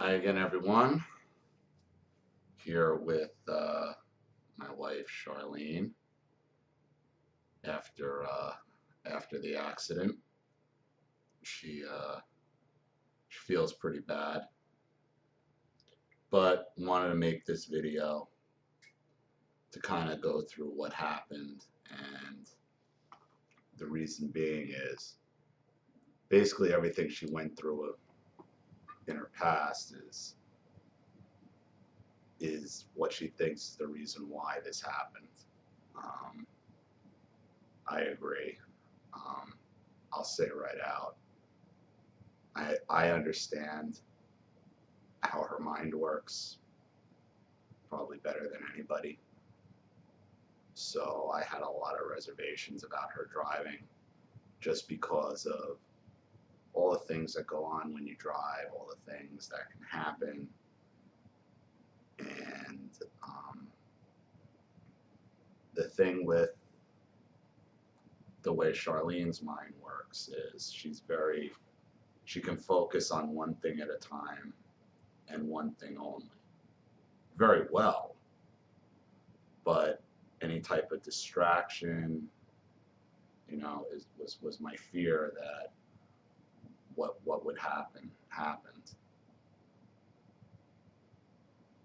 Hi again, everyone. Here with my wife Charlene after after the accident. She she feels pretty bad, but wanted to make this video to kind of go through what happened, and the reason being is basically everything she went through in her past is what she thinks is the reason why this happened. Um, I agree. Um, I'll say it right out. I understand how her mind works probably better than anybody. So I had a lot of reservations about her driving just because of all the things that go on when you drive, all the things that can happen. And the thing with the way Charlene's mind works is she can focus on one thing at a time and one thing only very well, but any type of distraction, was my fear that what would happen happened.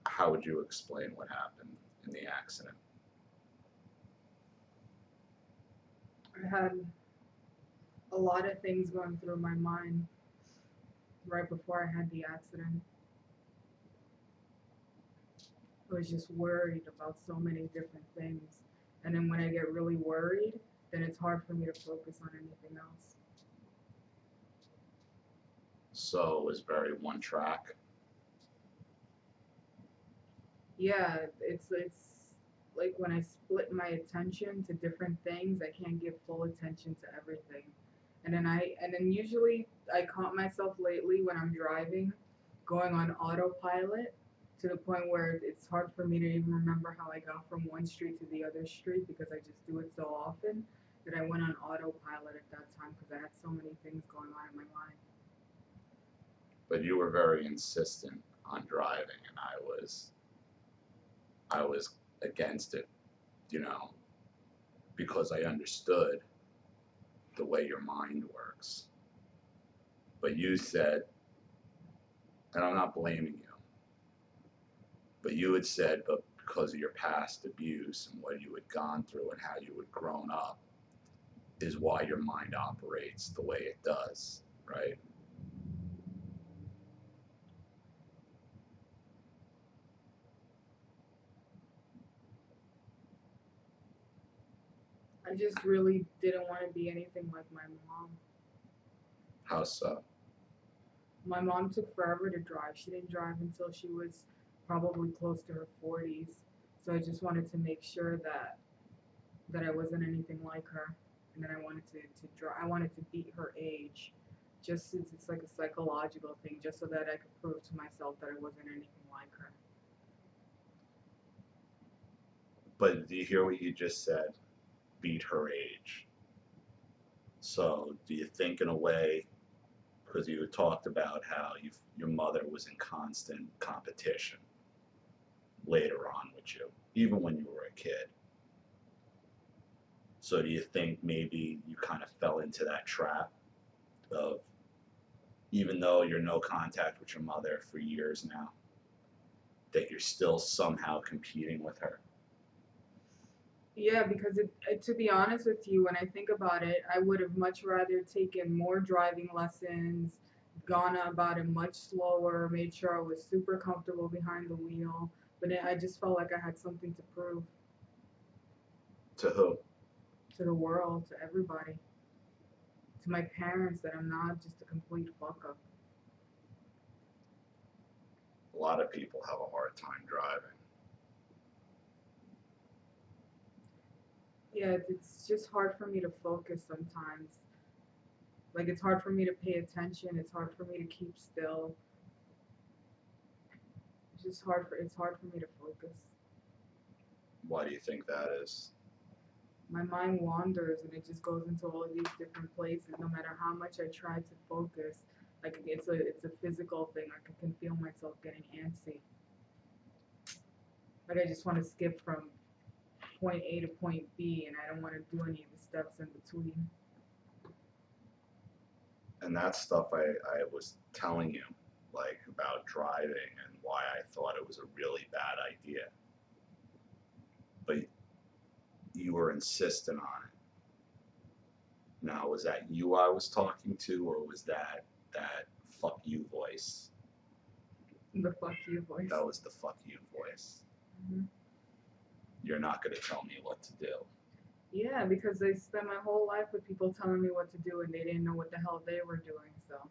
How would you explain what happened in the accident? I had a lot of things going through my mind right before I had the accident. I was just worried about so many different things. And then when I get really worried, then it's hard for me to focus on anything else. So it was very one track. Yeah, it's like when I split my attention to different things, I can't give full attention to everything. And then usually I caught myself lately when I'm driving going on autopilot to the point where it's hard for me to even remember how I got from one street to the other street because I just do it so often that I went on autopilot at that time because I had so many things going on in my mind. But you were very insistent on driving, and I was against it, you know, because I understood the way your mind works. But you said, and I'm not blaming you, but you had said, but because of your past abuse and what you had gone through and how you had grown up, is why your mind operates the way it does, right? I just really didn't want to be anything like my mom. How so? My mom took forever to drive. She didn't drive until she was probably close to her 40s. So I just wanted to make sure that I wasn't anything like her, and then I wanted to draw. I wanted to beat her age, just since it's like a psychological thing, just so that I could prove to myself that I wasn't anything like her. But do you hear what you just said? Beat her age. So do you think in a way, because you had talked about how your mother was in constant competition later on with you, even when you were a kid. So do you think maybe you kind of fell into that trap of, even though you're no contact with your mother for years now, that you're still somehow competing with her? Yeah, because to be honest with you, when I think about it, I would have much rather taken more driving lessons, gone about it much slower, made sure I was super comfortable behind the wheel. But I just felt like I had something to prove To who? to the world, to everybody, to my parents, that I'm not just a complete fuck up. A lot of people have a hard time driving. Yeah, it's just hard for me to focus sometimes. Like it's hard for me to pay attention. It's hard for me to keep still. It's hard for me to focus. Why do you think that is? My mind wanders and it just goes into all of these different places. No matter how much I try to focus, Like it's a physical thing. Like I can feel myself getting antsy. Like I just want to skip from point A to point B, and I don't want to do any of the steps in between. And that stuff I was telling you, like about driving and why I thought it was a really bad idea. But you were insistent on it. Now, was that you I was talking to, or was that fuck you voice? The fuck you voice. That was the fuck you voice. Mhm. You're not going to tell me what to do. Yeah, because I spent my whole life with people telling me what to do, and they didn't know what the hell they were doing. So.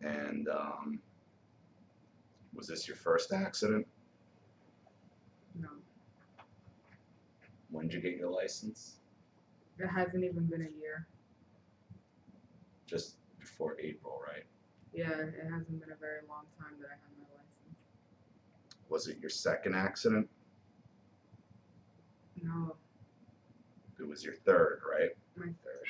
And was this your first accident? No. When did you get your license? It hasn't even been a year. Just before April, right? Yeah, it hasn't been a very long time that I had my license. Was it your second accident? No, It was your third, right? my third.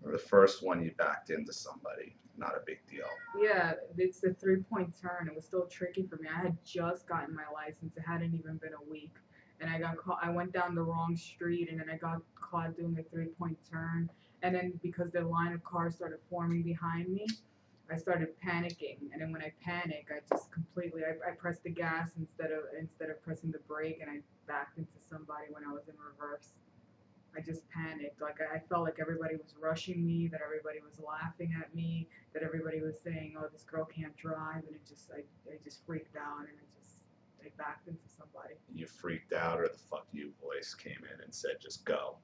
Or the first one you backed into somebody, not a big deal. Yeah, it's a 3-point turn. It was still tricky for me. I had just gotten my license. It hadn't even been a week. And I got caught. I went down the wrong street, and then I got caught doing a 3-point turn. And then because the line of cars started forming behind me, I started panicking. And then when I panic, I just completely I pressed the gas instead of pressing the brake, and I backed into somebody when I was in reverse. I just panicked. Like I felt like everybody was rushing me, that everybody was laughing at me, that everybody was saying, "Oh, this girl can't drive," and I just freaked out, and I backed into somebody. You freaked out, or the fuck you voice came in and said, just go?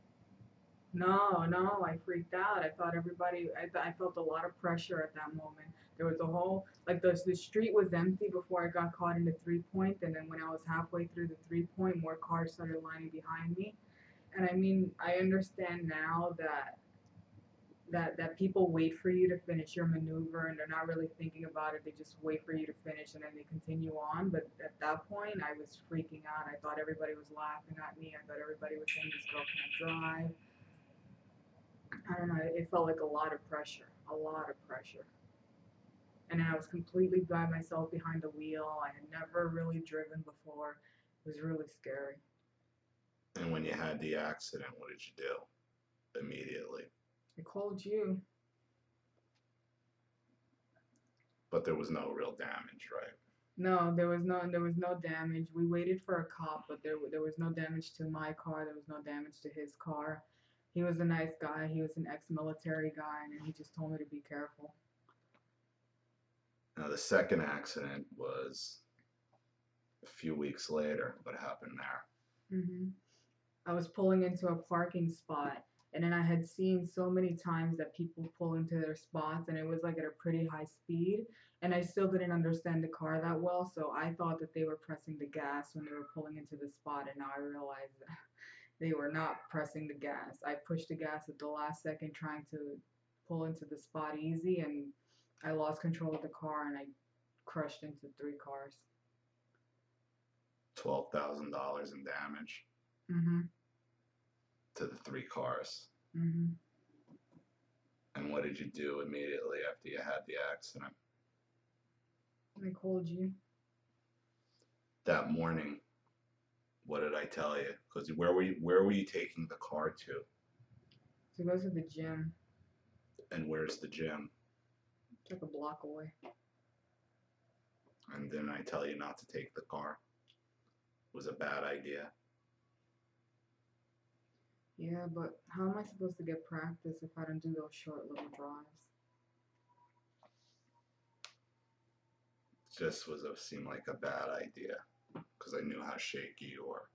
No, I freaked out. I thought everybody. I felt a lot of pressure at that moment. There was a whole like the street was empty before I got caught in the 3-point, and then when I was halfway through the 3-point, more cars started lining behind me. And I mean, I understand now that people wait for you to finish your maneuver and they're not really thinking about it. They just wait for you to finish and then they continue on. But at that point, I was freaking out. I thought everybody was laughing at me. I thought everybody was saying this girl can't drive. I don't know. It felt like a lot of pressure, a lot of pressure. And then I was completely by myself behind the wheel. I had never really driven before. It was really scary. And when you had the accident, what did you do immediately? I called you. But there was no real damage, right? No, there was no damage. We waited for a cop, but there was no damage to my car. There was no damage to his car. He was a nice guy. He was an ex-military guy, and he just told me to be careful. Now, the second accident was a few weeks later. What happened there? I was pulling into a parking spot, and then I had seen so many times that people pull into their spots, and it was like at a pretty high speed. And I still didn't understand the car that well, so I thought that they were pressing the gas when they were pulling into the spot, and now I realized that they were not pressing the gas. I pushed the gas at the last second trying to pull into the spot easy, and I lost control of the car and I crushed into 3 cars. $12,000 in damage Mhm. to the 3 cars. Mhm. And what did you do immediately after you had the accident? I called you. That morning, what did I tell you? Because where were you taking the car to? To go to the gym. And where's the gym? It's like a block away. And didn't I tell you not to take the car? It was a bad idea. Yeah, but how am I supposed to get practice if I don't do those short little drives? Just seemed like a bad idea because I knew how shaky you were.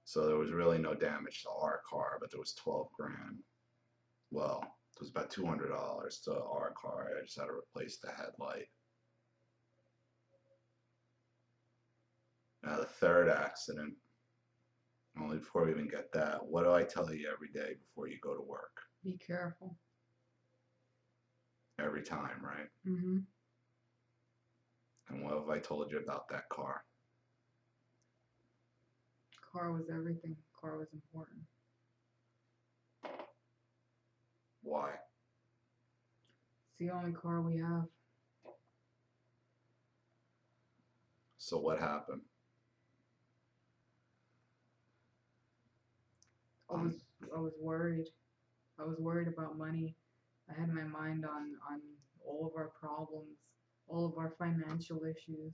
So there was really no damage to our car, but there was 12 grand. Well, it was about $200 to our car. I just had to replace the headlight. Now the third accident, only before we even get that, what do I tell you every day before you go to work? Be careful. Every time, right? Mhm. And what have I told you about that car? Car was everything. Car was important. the only car we have. So what happened? I was worried. I was worried about money. I had my mind on all of our problems, all of our financial issues.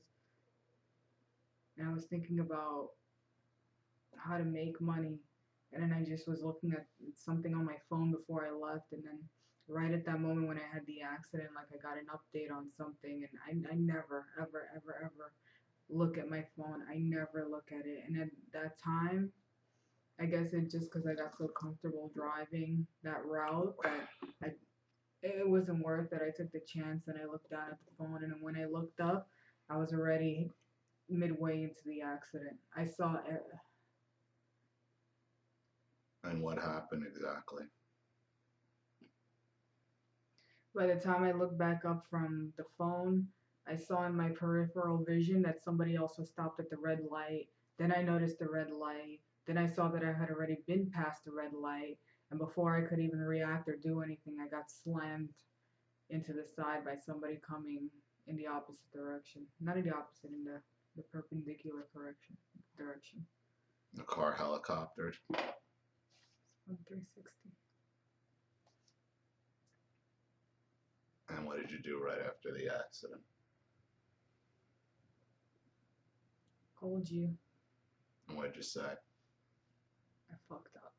And I was thinking about how to make money. And then I just was looking at something on my phone before I left. And then right at that moment when I had the accident, like I got an update on something. And I never, ever, ever, ever look at my phone. I never look at it. And at that time, I guess it just because I got so comfortable driving that route that it wasn't worth it. I took the chance and I looked down at the phone. And then when I looked up, I was already midway into the accident. I saw it. And what happened exactly? By the time I looked back up from the phone, I saw in my peripheral vision that somebody else was stopped at the red light. Then I noticed the red light. Then I saw that I had already been past the red light. And before I could even react or do anything, I got slammed into the side by somebody coming in the opposite direction. Not in the opposite, in the perpendicular direction. The car helicoptered. On 360. And what did you do right after the accident? Called you. And what did you say? I fucked up.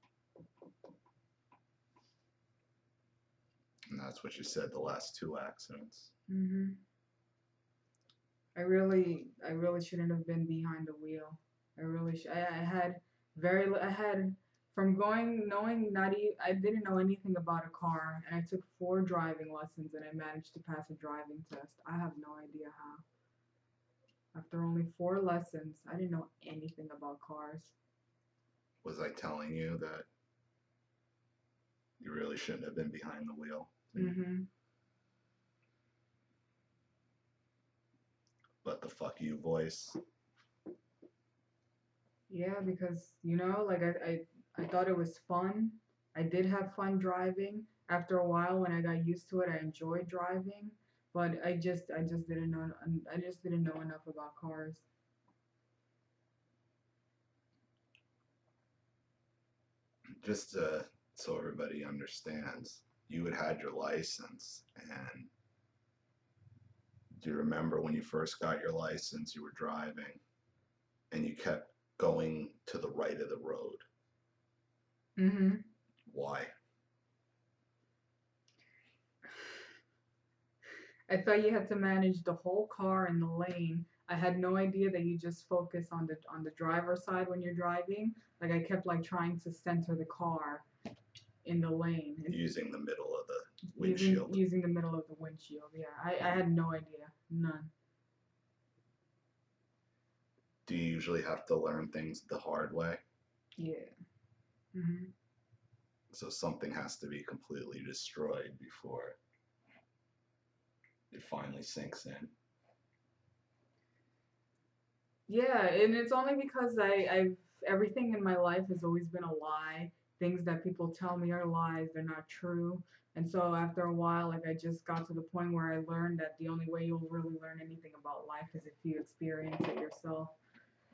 And that's what you said the last two accidents. Mhm. I really shouldn't have been behind the wheel. I had from knowing I didn't know anything about a car, and I took 4 driving lessons, and I managed to pass a driving test. I have no idea how. After only 4 lessons, I didn't know anything about cars. Was I telling you that you really shouldn't have been behind the wheel? Mhm. But the fuck you voice. Yeah, because like I thought it was fun. I did have fun driving. After a while, when I got used to it, I enjoyed driving. But I just didn't know. I just didn't know enough about cars. Just so everybody understands, you had your license, and do you remember when you first got your license, you were driving, and you kept going to the right of the road? Mhm. Why? I thought you had to manage the whole car in the lane. I had no idea that you just focus on the driver's side when you're driving. Like I kept like trying to center the car in the lane. Using the middle of the windshield. Using the middle of the windshield. Yeah, I had no idea. None. Do you usually have to learn things the hard way? Yeah. Mhm. So something has to be completely destroyed before it finally sinks in. Yeah, and it's only because I've everything in my life has always been a lie. Things that people tell me are lies, they're not true. And so after a while, like I just got to the point where I learned that the only way you'll really learn anything about life is if you experience it yourself.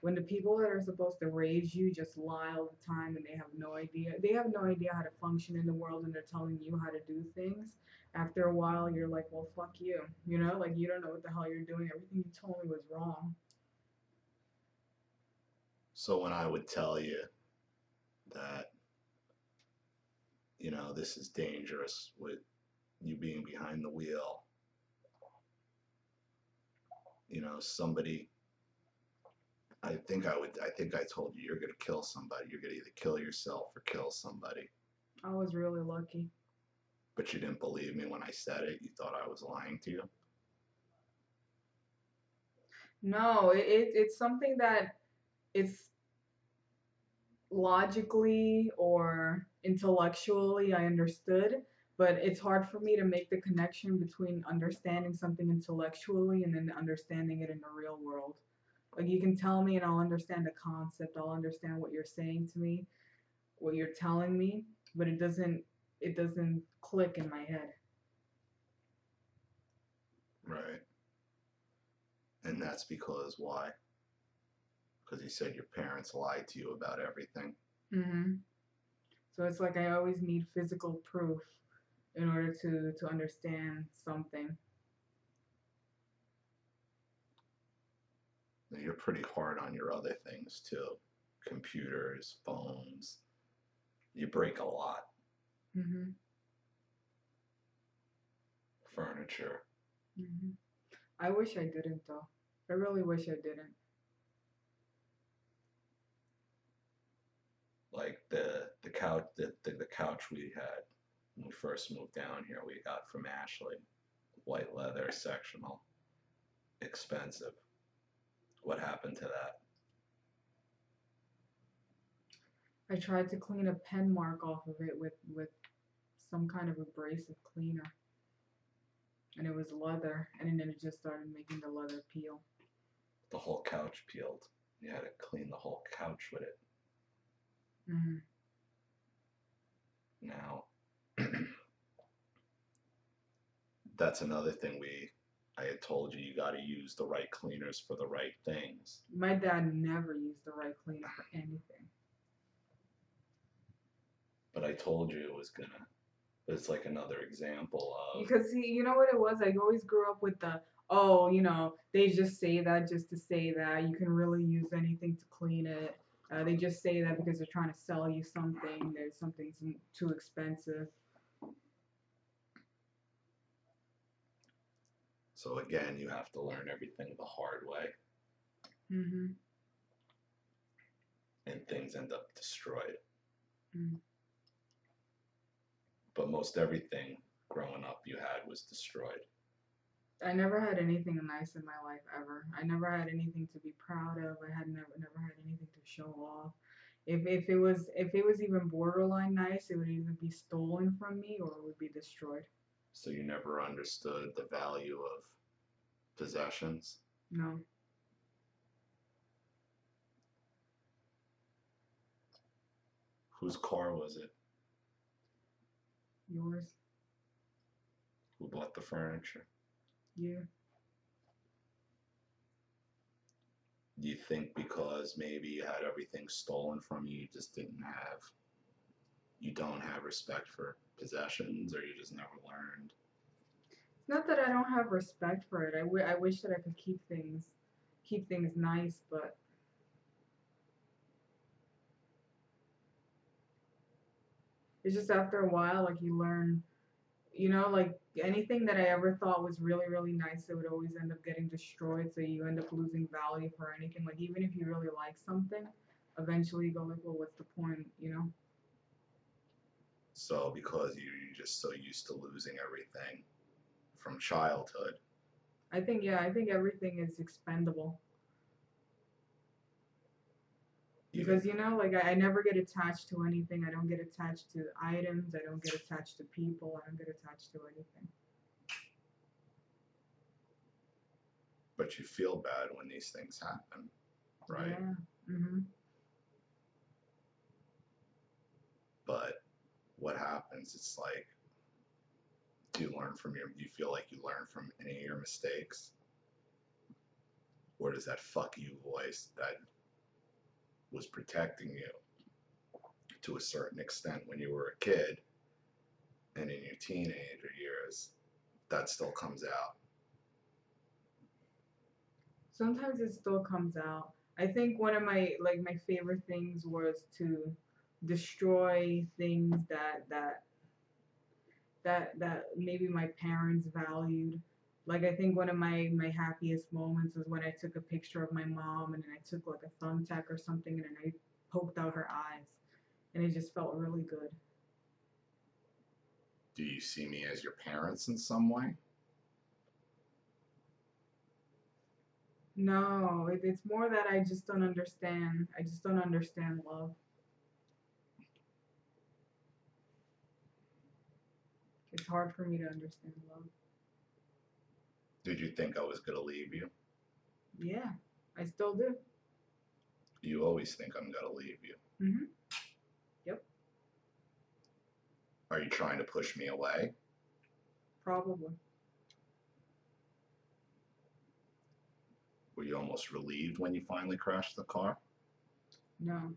When the people that are supposed to raise you just lie all the time and they have no idea how to function in the world and they're telling you how to do things. After a while, you're like, well, fuck you. Like you don't know what the hell you're doing. Everything you told me was wrong. So when I would tell you that, this is dangerous with you being behind the wheel, somebody, I think I told you you're going to kill somebody. You're going to either kill yourself or kill somebody. I was really lucky. But you didn't believe me when I said it. You thought I was lying to you. No, it's something that it's logically or intellectually I understood, but it's hard for me to make the connection between understanding something intellectually and then understanding it in the real world. Like you can tell me and I'll understand the concept, I'll understand what you're saying to me, what you're telling me, but it doesn't click in my head. Right. And that's because why? Because you said your parents lied to you about everything. Mhm. So it's like I always need physical proof in order to understand something. You're pretty hard on your other things too. Computers, phones. You break a lot. Mhm. Furniture. Mhm. I wish I didn't though. I really wish I didn't. Like the couch the couch we had when we first moved down here, we got from Ashley. White leather, sectional, expensive. What happened to that? I tried to clean a pen mark off of it with some kind of abrasive cleaner, and it was leather, and then it just started making the leather peel. The whole couch peeled. You had to clean the whole couch with it. Mhm. Now, that's another thing I had told you you got to use the right cleaners for the right things. My dad never used the right cleaner for anything. But I told you it was gonna. But it's like another example of Because you know what it was? I always grew up with the, oh, they just say that just to say that. You can really use anything to clean it. They just say that because they're trying to sell you something. There's something's too expensive. so again you have to learn everything the hard way Mhm. and things end up destroyed. Mhm. But most everything growing up you had was destroyed. I never had anything nice in my life ever. I never had anything to be proud of. I had never had anything to show off. If it was even borderline nice, it would either be stolen from me or it would be destroyed. So you never understood the value of possessions. No, Whose car was it? yours, Who bought the furniture? you. Do you think because maybe you had everything stolen from you, you don't have respect for possessions, or you just never learned? It's not that I don't have respect for it. I wish that I could keep things nice, but it's just after a while, like you learn, like anything that I ever thought was really, really nice, it would always end up getting destroyed. So you end up losing value for anything. Like even if you really like something, eventually you go like, well, what's the point? So because you're just so used to losing everything from childhood, I think everything is expendable. even Because like I never get attached to anything. I don't get attached to items. I don't get attached to people. I don't get attached to anything. but you feel bad when these things happen, right? Yeah. Mhm. But what happens? It's like, do you feel like you learn from any of your mistakes? Or does that fuck you voice that was protecting you to a certain extent when you were a kid and in your teenager years, that still comes out? Sometimes it still comes out. I think one of my favorite things was to destroy things that maybe my parents valued. Like I think one of my happiest moments was when I took a picture of my mom and then I took like a thumbtack or something and then I poked out her eyes and it just felt really good. Do you see me as your parents in some way? No, it's more that I just don't understand. I just don't understand love. It's hard for me to understand love. Did you think I was going to leave you? Yeah, I still do. You always think I'm going to leave you. Mhm. Yep. Are you trying to push me away? Probably. Were you almost relieved when you finally crashed the car? No.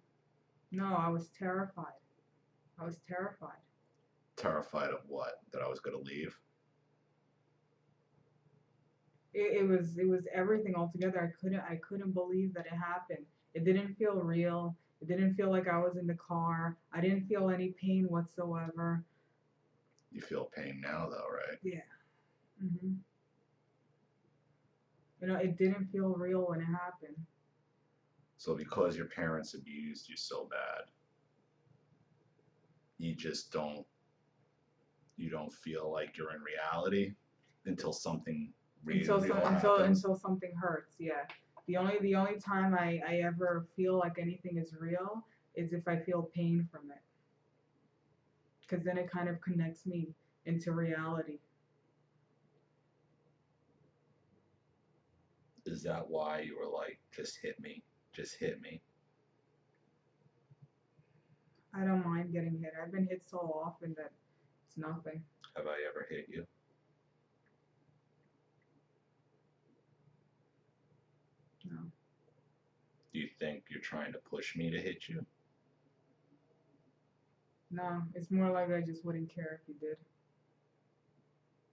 No, I was terrified. I was terrified. Terrified of what? That I was going to leave? It was everything altogether. I couldn't believe that it happened. It didn't feel real. It didn't feel like I was in the car. I didn't feel any pain whatsoever. You feel pain now, though, right? Yeah. Mhm. You know, it didn't feel real when it happened. So because your parents abused you so bad, you just don't feel like you're in reality until something Until real happens. until something hurts. Yeah. The only time I ever feel like anything is real is if I feel pain from it, because then it kind of connects me into reality. Is that why you were like, just hit me, just hit me? I don't mind getting hit. I've been hit so often that it's nothing. Have I ever hit you? No. Do you think you're trying to push me to hit you? No, it's more like I just wouldn't care if you did.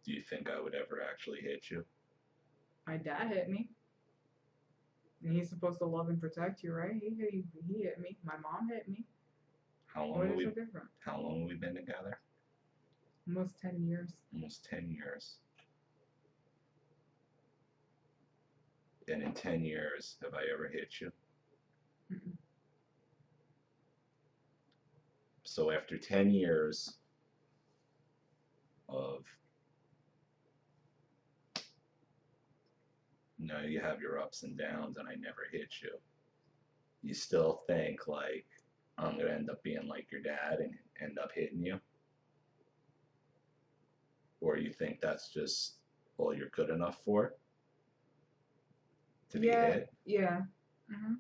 Do you think I would ever actually hit you? My dad hit me, and he's supposed to love and protect you, right? He hit me. My mom hit me. How long What have is so we different? how long have we been together? Almost 10 years. Almost 10 years. And in 10 years, have I ever hit you? Mm-mm. So after 10 years of, you have your ups and downs and I never hit you, you still think like I'm going to end up being like your dad and end up hitting you? Or you think that's just all you're good enough for? To be Yeah, hit? yeah. Hmm.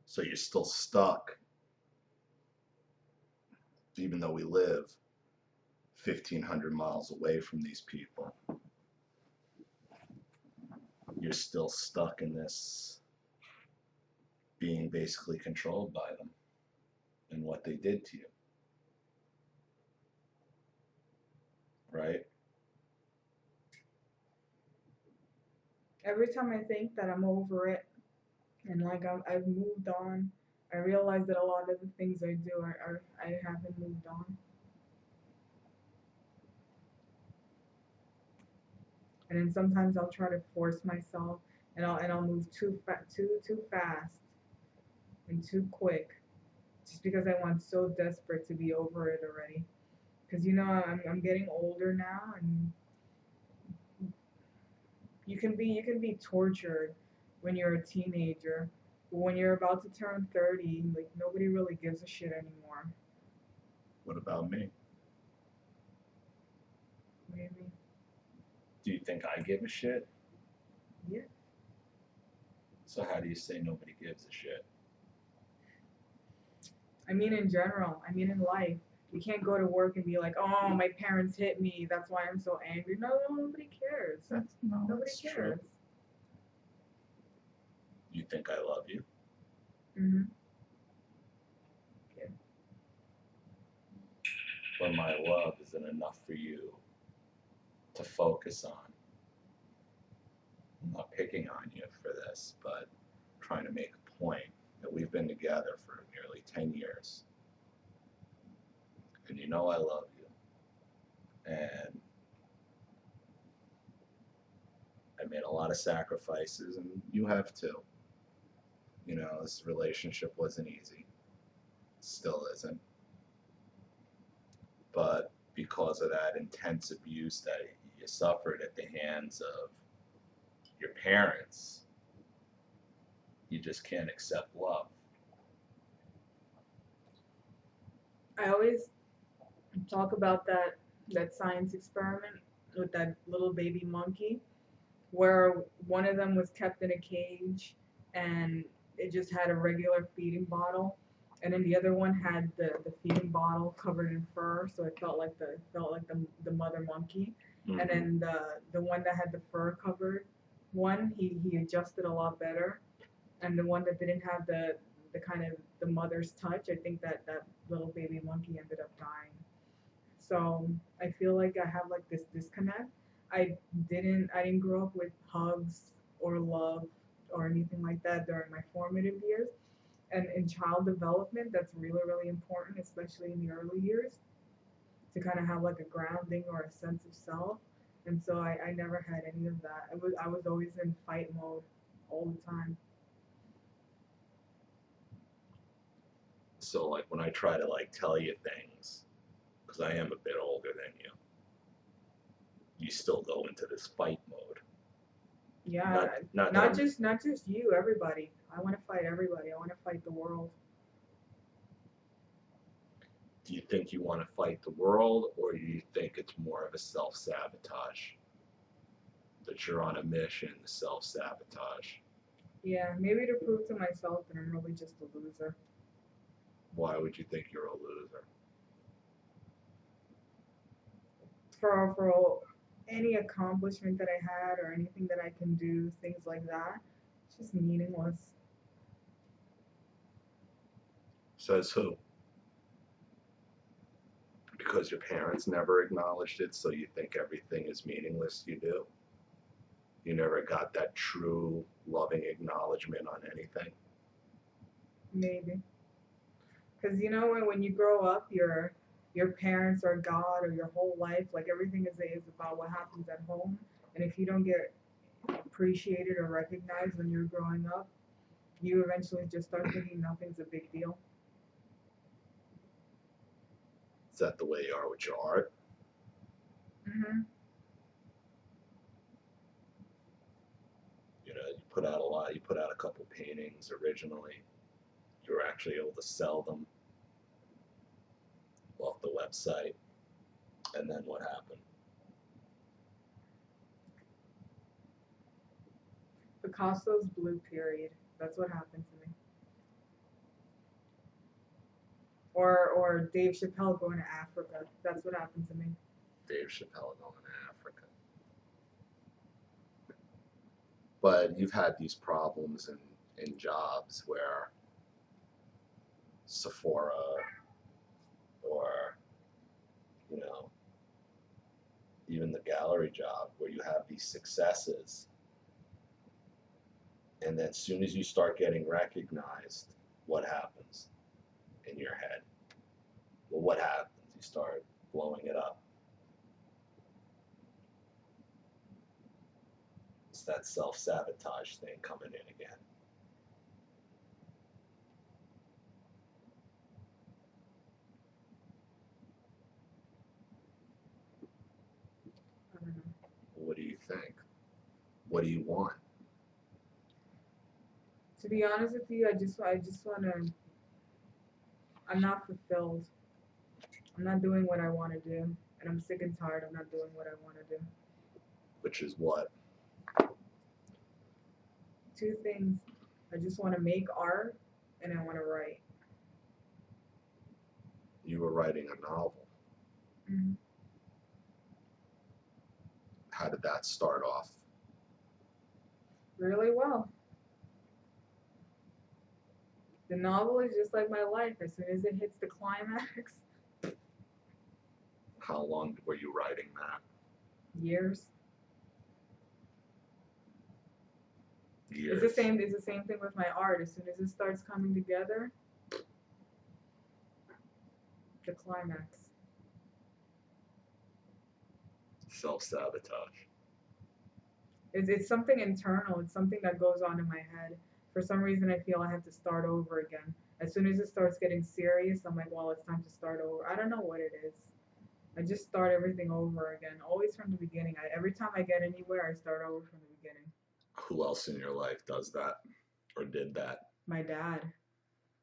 So you're still stuck, even though we live 1,500 miles away from these people. You're still stuck in this being basically controlled by them and what they did to you, right? Every time I think that I'm over it and like I've moved on, I realize that a lot of the things I do I haven't moved on. And then sometimes I'll try to force myself, and I'll move too fast and too quick, just because I want so desperate to be over it already. Because I'm getting older now, and you can be tortured when you're a teenager, but when you're about to turn 30, like nobody really gives a shit anymore. What about me? Maybe. Do you think I give a shit? Yeah. So how do you say nobody gives a shit? I mean, in general. I mean, in life. You can't go to work and be like, "Oh, my parents hit me. That's why I'm so angry." No, nobody cares. Nobody That's true. cares. You think I love you? Mhm. But my love isn't enough for you to focus on. I'm not picking on you for this, but I'm trying to make a point that we've been together for nearly 10 years. And you know I love you. And I made a lot of sacrifices, and you have too. This relationship wasn't easy. Still isn't. But because of that intense abuse that you suffered at the hands of your parents, you just can't accept love. I always talk about that science experiment with that little baby monkey, where one of them was kept in a cage and it just had a regular feeding bottle, and then the other one had the feeding bottle covered in fur, so it felt like the mother monkey. And then the one that had the fur covered one, he adjusted a lot better. And the one that didn't have the kind of the mother's touch, I think that that little baby monkey ended up dying. So I feel like I have like this disconnect. I didn't grow up with hugs or love or anything like that during my formative years. And in child development, that's really, really important, especially in the early years, to kind of have like a grounding or a sense of self. And so I never had any of that. I was always in fight mode all the time. So like when I try to like tell you things, because I am a bit older than you still go into this fight mode. Yeah, not just you, everybody. I want to fight everybody. I want to fight the world. Do you think you want to fight the world, or do you think it's more of a self-sabotage? That you're on a mission to self-sabotage? Yeah, maybe to prove to myself that I'm really just a loser. Why would you think you're a loser? For any accomplishment that I had or anything that I can do, things like that, it's just meaningless. Says who? Because your parents never acknowledged it, so you think everything is meaningless you do? You never got that true, loving acknowledgement on anything? Maybe. Because you know when you grow up, your parents are God or your whole life. Like everything is about what happens at home. And if you don't get appreciated or recognized when you're growing up, you eventually just start thinking nothing's a big deal. Is that the way you are with your art? Mhm. You know, you put out a lot. You put out a couple paintings originally. You were actually able to sell them off the website. And then what happened? Picasso's blue period. That's what happened to me. Or Dave Chappelle going to Africa. That's what happened to me. Dave Chappelle going to Africa. But you've had these problems in jobs where Sephora or, you know, even the gallery job where you have these successes, and then as soon as you start getting recognized, what happens in your head? Well, what happens? You start blowing it up. It's that self-sabotage thing coming in again. I don't know. What do you think? What do you want? To be honest with you, I just wanna. I'm not fulfilled. I'm not doing what I want to do, and I'm sick and tired of not doing what I want to do. Which is what? Two things. I just want to make art, and I want to write. You were writing a novel. Hmm. How did that start off? Really well. The novel is just like my life. As soon as it hits the climax, How long were you writing that? years. Years. It's the same. It's the same thing with my art. As soon as it starts coming together, the climax. Self-sabotage. It's something internal. It's something that goes on in my head. For some reason, I feel I have to start over again. As soon as it starts getting serious, I'm like, well, it's time to start over. I don't know what it is. I just start everything over again, always from the beginning. Every time I get anywhere, I start over from the beginning. Who else in your life does that or did that? My dad.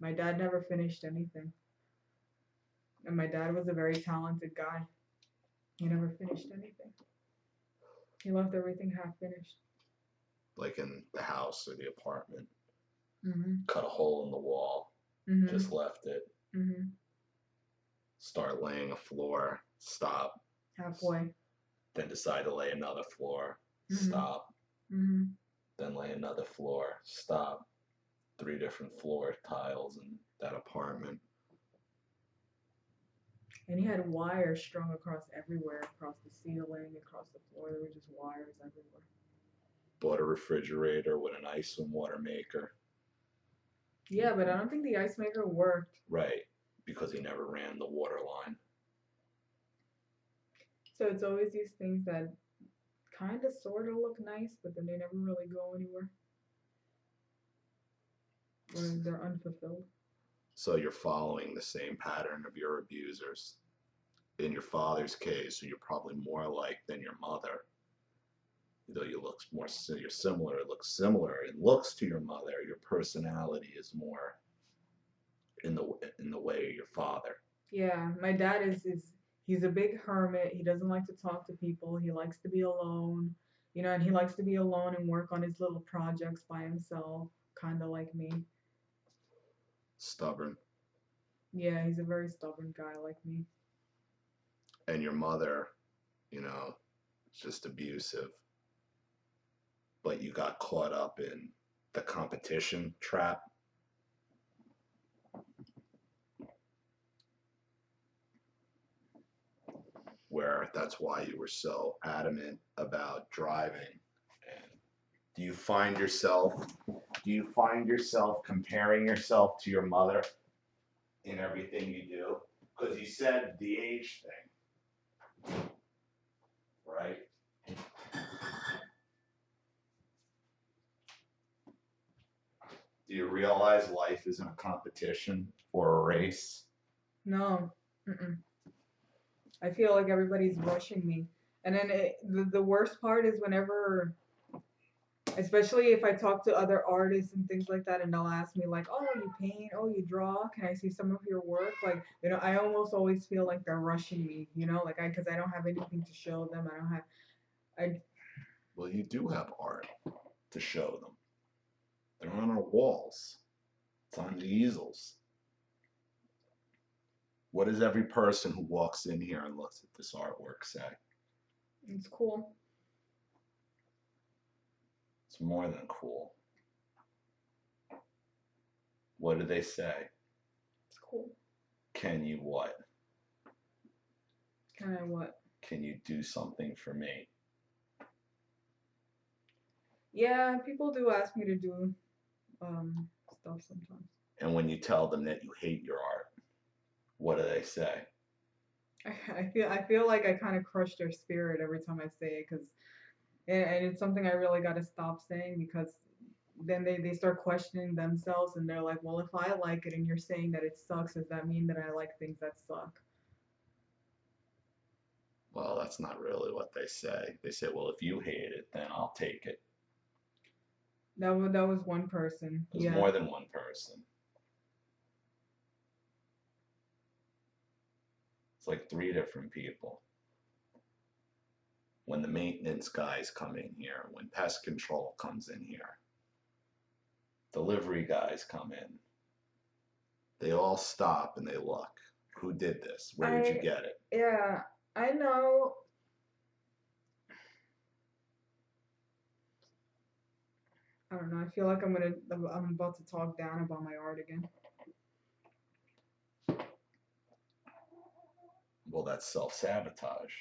My dad never finished anything. And my dad was a very talented guy. He never finished anything. He left everything half finished. Like in the house or the apartment. Mhm. Cut a hole in the wall. Mhm. Just left it. Mhm. Start laying a floor. Stop. Halfway. then decide to lay another floor, Mhm. stop, Mhm. then lay another floor, stop. 3 different floor tiles in that apartment. And he had wires strung across everywhere, across the ceiling, across the floor. There were just wires everywhere. Bought a refrigerator with an ice and water maker. Yeah, but I don't think the ice maker worked. Right, because he never ran the water line. So it's always these things that kind of sort of look nice, but then they never really go anywhere. Or they're unfulfilled. So you're following the same pattern of your abusers. In your father's case, who you're probably more like than your mother, though you're similar, it looks similar in looks to your mother, your personality is more in the way of your father. Yeah, my dad is he's a big hermit. He doesn't like to talk to people. He likes to be alone. And he likes to be alone and work on his little projects by himself, kind of like me. Stubborn. Yeah, he's a very stubborn guy like me. And your mother, just abusive. But you got caught up in the competition trap. Where that's why you were so adamant about driving. And do you find yourself comparing yourself to your mother in everything you do? Because you said the age thing, right? Do you realize life isn't a competition or a race? No. Mm-mm. I feel like everybody's rushing me. And then the worst part is whenever, especially if I talk to other artists and things like that, and they'll ask me like, "Oh, you paint? Oh, you draw? Can I see some of your work?" Like, I almost always feel like they're rushing me. Because I don't have anything to show them. I don't have. I Well, you do have art to show them. They're on our walls. It's on the easels. What does every person who walks in here and looks at this artwork say? It's cool. It's more than cool. What do they say? It's cool. Can you what? Can I what? Can you do something for me? Yeah, people do ask me to do stuff sometimes. And when you tell them that you hate your art, what do they say? I feel like I kind of crush their spirit every time I say it, and it's something I really got to stop saying, because then they start questioning themselves, and they're like, well, if I like it and you're saying that it sucks, does that mean that I like things that suck? Well, that's not really what they say. They say, well, if you hate it, then I'll take it. That was one person. There's Yeah. more than one person. It's like 3 different people. When the maintenance guys come in here, when pest control comes in here, delivery guys come in, they all stop and they look. Who did this? Where did you get it? Yeah, I know. I don't know. I feel like I'm about to talk down about my art again. Well, that's self-sabotage.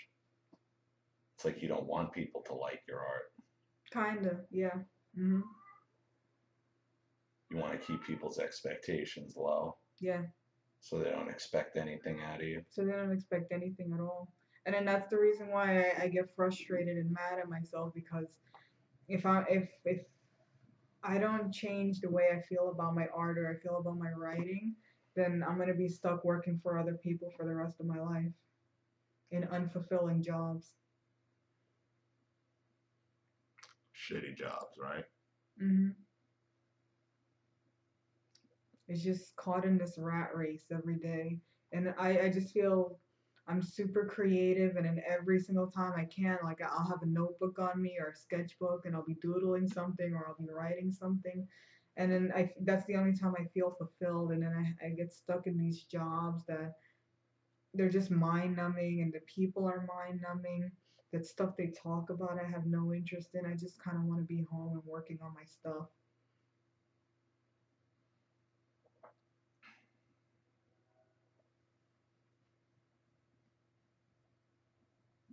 It's like you don't want people to like your art. Kinda, yeah. Mhm. You want to keep people's expectations low. Yeah. So they don't expect anything out of you. So they don't expect anything at all. And then that's the reason why I get frustrated and mad at myself, because if I don't change the way I feel about my art or I feel about my writing, then I'm gonna be stuck working for other people for the rest of my life in unfulfilling jobs. Shitty jobs, right? Mhm. It's just caught in this rat race every day. And I just feel I'm super creative, and then every single time I can, like, I'll have a notebook on me or a sketchbook, and I'll be doodling something or I'll be writing something. And then that's the only time I feel fulfilled. And then I get stuck in these jobs that they're just mind numbing, and the people are mind numbing. That stuff they talk about, I have no interest in. I just kind of want to be home and working on my stuff.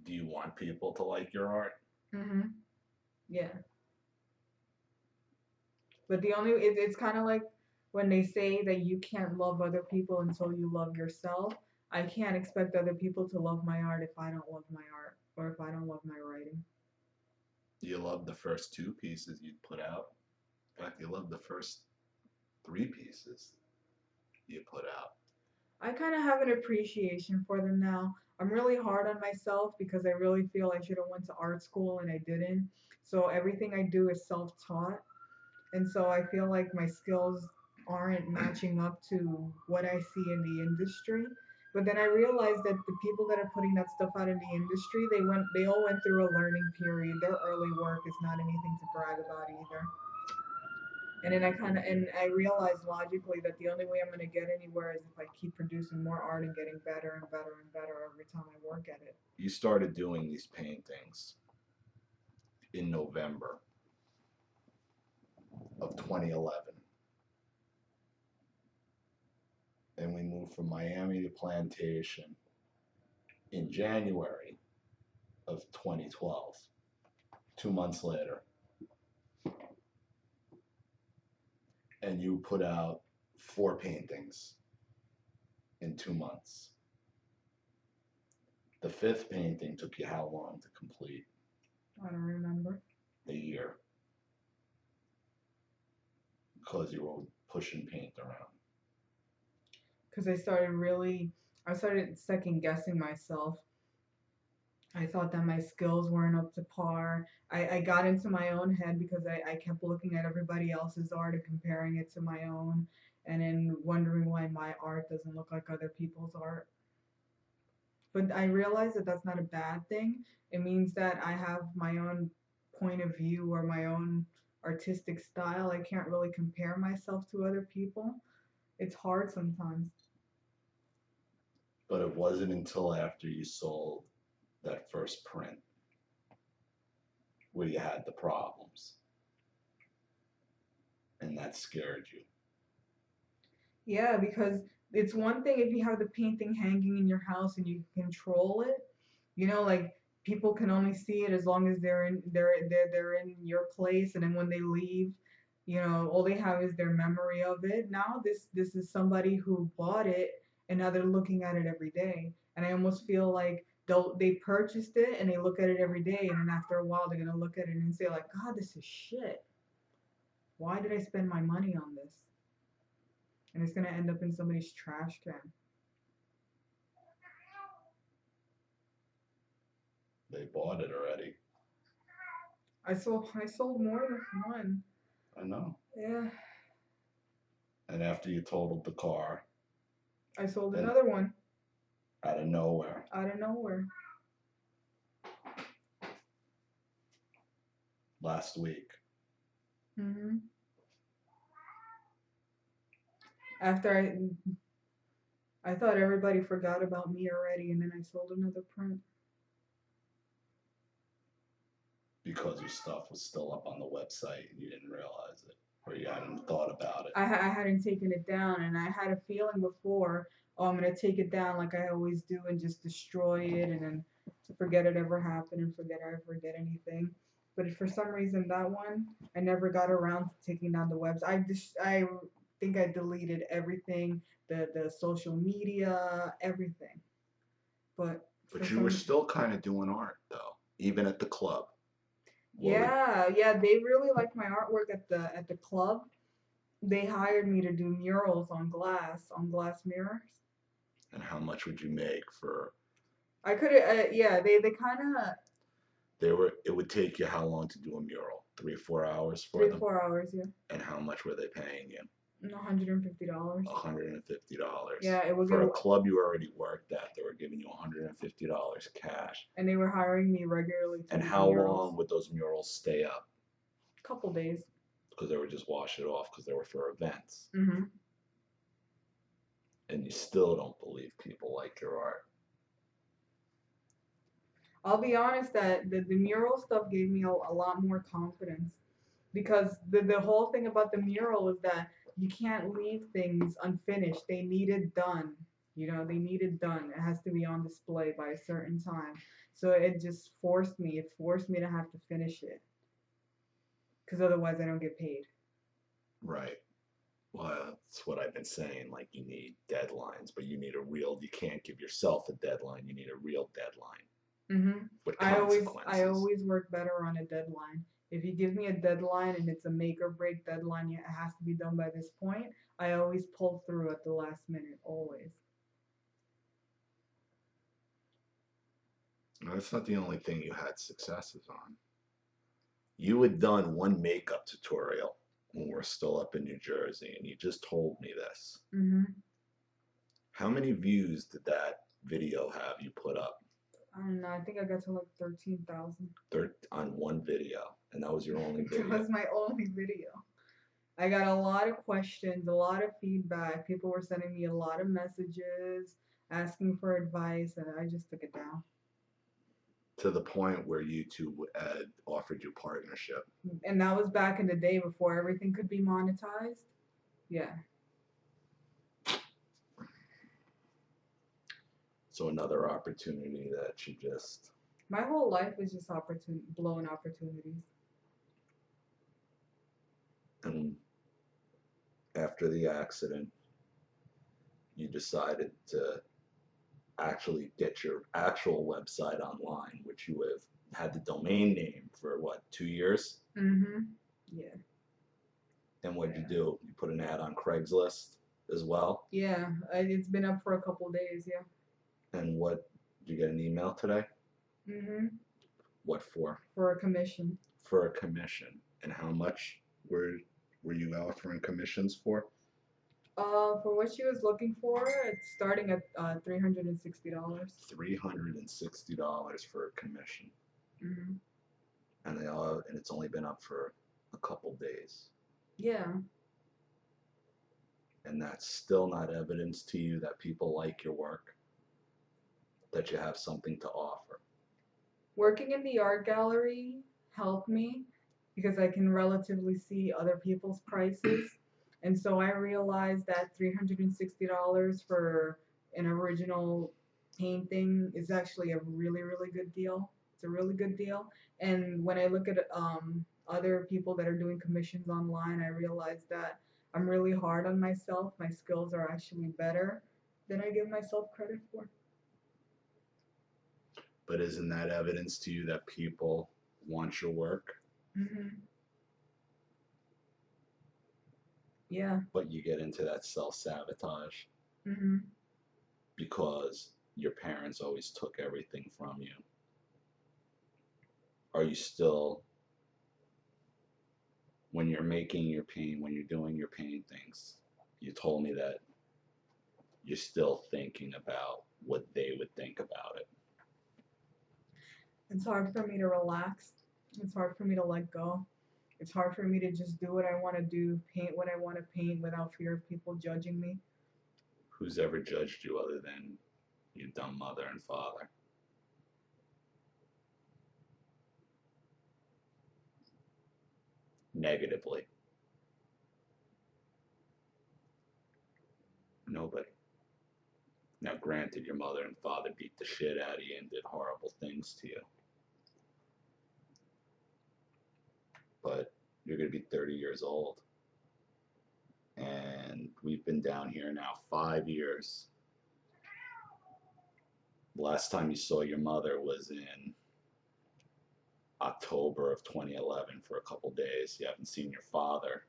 Do you want people to like your art? Yeah. But it's kind of like when they say that you can't love other people until you love yourself. I can't expect other people to love my art if I don't love my art or if I don't love my writing. You love the first 2 pieces you put out. In fact, you love the first 3 pieces you put out. I kind of have an appreciation for them now. I'm really hard on myself because I really feel I should have went to art school and I didn't. So everything I do is self-taught. And so I feel like my skills aren't matching up to what I see in the industry. But then I realized that the people that are putting that stuff out in the industry, they all went through a learning period. Their early work is not anything to brag about either. And then I realized logically that the only way I'm gonna get anywhere is if I keep producing more art and getting better and better and better every time I work at it. You started doing these paintings in November of 2011. And we moved from Miami to Plantation in January of 2012, 2 months later. And you put out 4 paintings in 2 months. The 5th painting took you how long to complete? I don't remember. A year. Because you were pushing paint around. Because I started second guessing myself. I thought that my skills weren't up to par. I got into my own head because I kept looking at everybody else's art and comparing it to my own, and then wondering why my art doesn't look like other people's art. But I realized that that's not a bad thing. It means that I have my own point of view or my own artistic style. I can't really compare myself to other people. It's hard sometimes. But it wasn't until after you sold that first print where you had the problems. And that scared you. Yeah, because it's one thing if you have the painting hanging in your house and you can control it. Like people can only see it as long as they're in your place, and then when they leave, all they have is their memory of it. Now this is somebody who bought it, and now they're looking at it every day. And I almost feel like they purchased it and they look at it every day, and then after a while they're gonna look at it and say like, God, this is shit. Why did I spend my money on this? And it's gonna end up in somebody's trash can. They bought it already. I sold more than one. I know. Yeah. And after you totaled the car. I sold another one. Out of nowhere. Out of nowhere. Last week. After I thought everybody forgot about me already, and then I sold another print. Because your stuff was still up on the website and you didn't realize it, or you hadn't thought about it. I hadn't taken it down, and I had a feeling before, oh, I'm gonna take it down like I always do and just destroy it, and then forget it ever happened and forget I ever did anything. But for some reason, that one I never got around to taking down the website. I think I deleted everything, the social media, everything. But you were still kind of doing art though, even at the club. Yeah, they really liked my artwork at the club. They hired me to do murals on glass mirrors. And how much would you make for? I could yeah, they kind of. It would take you how long to do a mural? 3 or 4 hours for 3 them? 4 hours, yeah. And how much were they paying you? $150. $150. Yeah, it was for a club you already worked at. They were giving you $150 cash. And they were hiring me regularly. And how long would those murals stay up? Couple days. Because they would just wash it off because they were for events. And you still don't believe people like your art. I'll be honest that the mural stuff gave me a lot more confidence because the whole thing about the mural is that you can't leave things unfinished. They need it done. You know, they need it done. It has to be on display by a certain time. So it just forced me. It forced me to have to finish it because otherwise I don't get paid. Right. Well, that's what I've been saying. Like, you need deadlines, but you need a real, you can't give yourself a deadline. You need a real deadline with I consequences. always work better on a deadline. If you give me a deadline and it's a make or break deadline, it has to be done by this point. I always pull through at the last minute, always. Now, that's not the only thing you had successes on. You had done one makeup tutorial when we're still up in New Jersey, and you just told me this. Mhm. How many views did that video have you put up? I don't know. I think I got to like 13,000. On one video, and that was your only That video. was my only video. I got a lot of questions, a lot of feedback. People were sending me a lot of messages, asking for advice, and I just took it down. To the point where YouTube had offered you partnership. And that was back in the day before everything could be monetized. Yeah. So another opportunity that you just, My whole life was just blowing opportunities. and after the accident, you decided to actually get your actual website online, which you have had the domain name for what, 2 years? Mhm. Yeah. And what did you do? You put an ad on Craigslist as well? Yeah. It's been up for a couple days. Yeah. And what, did you get an email today? Mhm. What for? For a commission. For a commission. And how much were you offering commissions for? For what she was looking for, it's starting at $360. $360 for a commission. Mhm. And it's only been up for a couple days. Yeah. And that's still not evidence to you that people like your work, that you have something to offer. Working in the art gallery helped me because I can relatively see other people's prices. And so I realized that $360 for an original painting is actually a really, really good deal. It's a really good deal. And when I look at other people that are doing commissions online, I realize that I'm really hard on myself. My skills are actually better than I give myself credit for. But isn't that evidence to you that people want your work? Hmm. Yeah. But you get into that self-sabotage Hmm. because your parents always took everything from you. Are you still, when you're making your paint, when you're doing your paintings, you told me that you're still thinking about what they would think about it. It's hard for me to relax. It's hard for me to let go. It's hard for me to just do what I want to do, paint what I want to paint without fear of people judging me. Who's ever judged you other than your dumb mother and father? Negatively? Nobody. Now, granted, your mother and father beat the shit out of you and did horrible things to you. But you're going to be 30 years old. And we've been down here now 5 years. The last time you saw your mother was in October of 2011 for a couple days. You haven't seen your father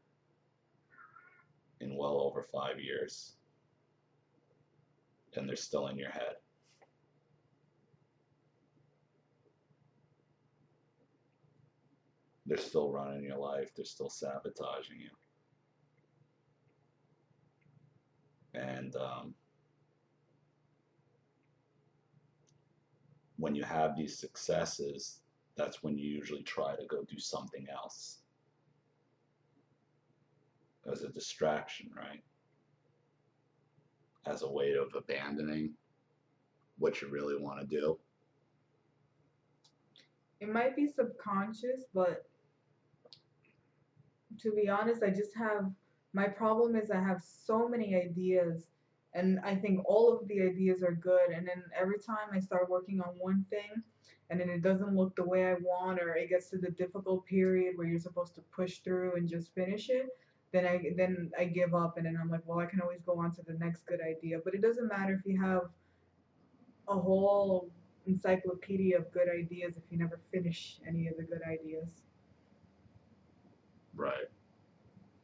in well over 5 years. And they're still in your head. They're still running your life. They're still sabotaging you. And when you have these successes, that's when you usually try to go do something else as a distraction, right? As a way of abandoning what you really want to do. It might be subconscious, but to be honest, I just have my problem is I have so many ideas and I think all of the ideas are good and then every time I start working on one thing and then it doesn't look the way I want or it gets to the difficult period where you're supposed to push through and just finish it, then I give up and then I'm like, well, I can always go on to the next good idea. But it doesn't matter if you have a whole encyclopedia of good ideas if you never finish any of the good ideas. Right.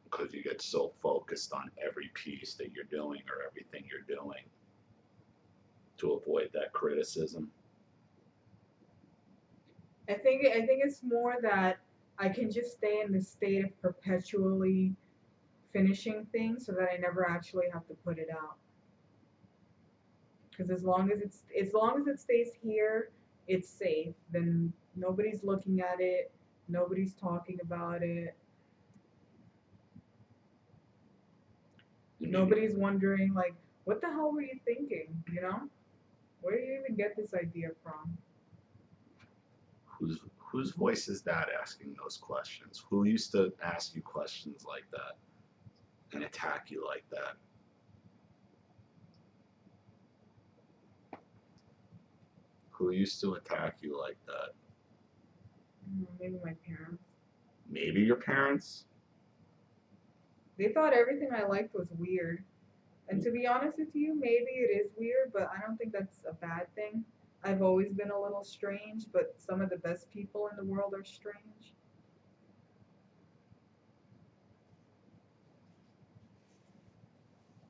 Because you get so focused on every piece that you're doing or everything you're doing to avoid that criticism. I think it's more that I can just stay in the state of perpetually finishing things so that I never actually have to put it out. Because as long as it stays here, it's safe. Then nobody's looking at it, nobody's talking about it, You mean nobody's wondering like, what the hell were you thinking? You know, where do you even get this idea from? whose voice is that asking those questions? Who used to ask you questions like that and attack you like that? Who used to attack you like that? Maybe my parents. Maybe your parents? They thought everything I liked was weird. And to be honest with you, maybe it is weird, but I don't think that's a bad thing. I've always been a little strange, but some of the best people in the world are strange.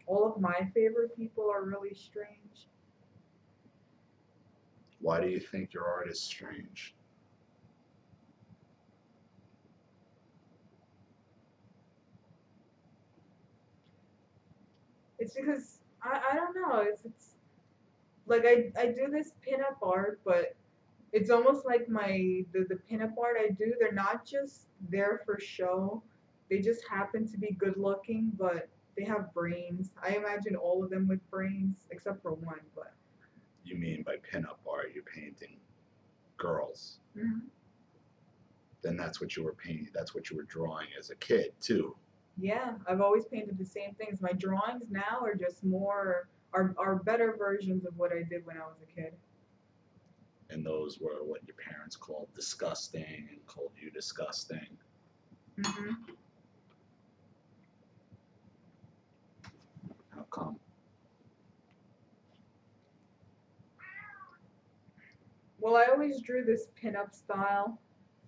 All of my favorite people are really strange. Why do you think your art is strange? It's because I don't know. It's like I do this pinup art, but it's almost like the pinup art I do. They're not just there for show. They just happen to be good looking, but they have brains. I imagine all of them with brains, except for one. But You mean by pinup art, you're painting girls. mhm. Then that's what you were painting, that's what you were drawing as a kid, too. Yeah, I've always painted the same things. My drawings now are just more are better versions of what I did when I was a kid. And those were what your parents called disgusting and called you disgusting. Hmm. How come? Well, I always drew this pinup style.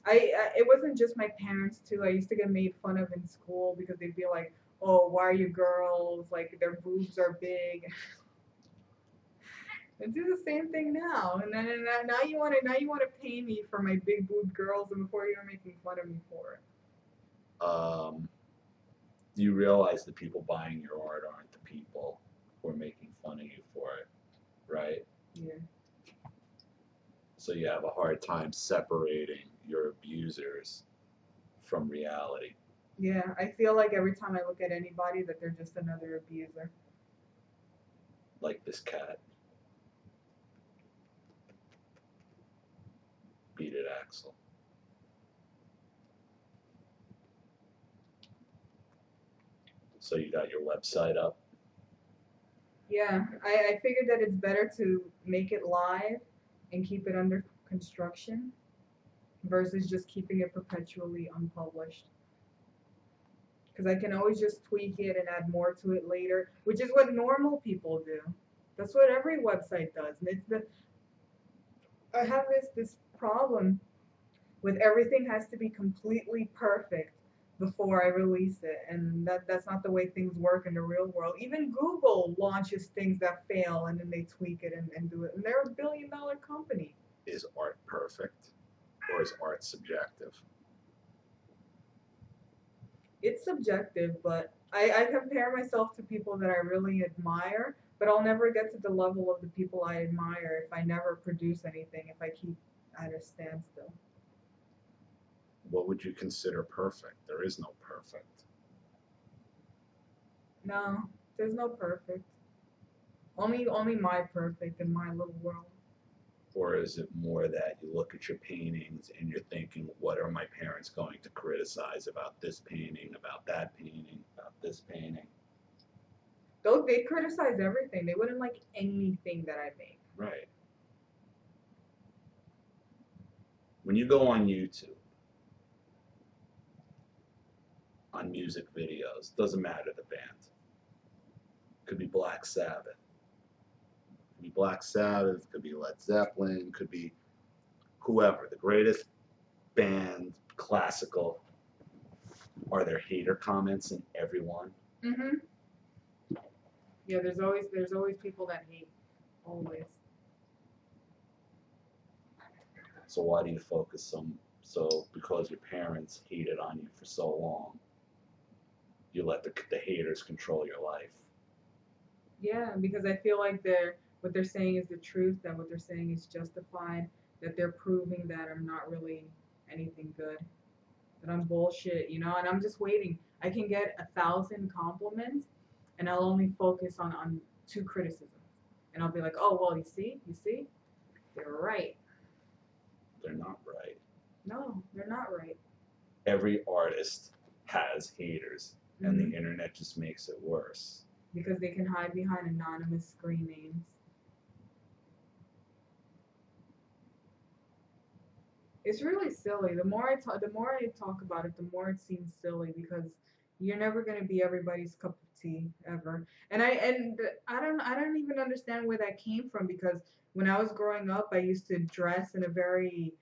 I it wasn't just my parents too. I used to get made fun of in school because they'd be like, "Oh, why are you girls? Like their boobs are big." I do the same thing now, and then now you want to pay me for my big boobed girls, and before you're making fun of me for it. Um, do you realize the people buying your art aren't the people who are making fun of you for it, right? Yeah. So you have a hard time separating your abusers from reality. Yeah, I feel like every time I look at anybody that they're just another abuser. Like this cat. Beat it, Axel. So you got your website up. Yeah, I figured that it's better to make it live and keep it under construction versus just keeping it perpetually unpublished. Because I can always just tweak it and add more to it later, which is what normal people do. That's what every website does. And it's the I have this problem with everything has to be completely perfect before I release it, and that's not the way things work in the real world. Even Google launches things that fail and then they tweak it and do it, and they're a $1 billion company. Is art perfect or is art subjective? It's subjective, but I compare myself to people that I really admire, but I'll never get to the level of the people I admire if I never produce anything, if I keep at a standstill. What would you consider perfect? There is no perfect. No, there's no perfect. Only my perfect in my little world. Or is it more that you look at your paintings and you're thinking, what are my parents going to criticize about this painting, about that painting, about this painting? Though they criticize everything. They wouldn't like anything that I make. Right. When you go on YouTube, on music videos, doesn't matter the band. Could be Black Sabbath. Could be Black Sabbath, could be Led Zeppelin, could be whoever, the greatest band, classical. Are there hater comments in every one? Mhm. Yeah, there's always people that hate. Always. So why do you focus so because your parents hated on you for so long, you let the haters control your life? Yeah, because I feel like what they're saying is the truth, that what they're saying is justified, that they're proving that I'm not really anything good, that I'm bullshit, and I'm just waiting. I can get 1,000 compliments and I'll only focus on two criticisms. And I'll be like, oh well, you see, they're right. They're not right. No, they're not right. Every artist has haters, and Mhm. the internet just makes it worse. Because they can hide behind anonymous screen names. It's really silly. The more I talk about it, the more it seems silly because you're never gonna be everybody's cup of tea ever. And I don't even understand where that came from because when I was growing up, I used to dress in a very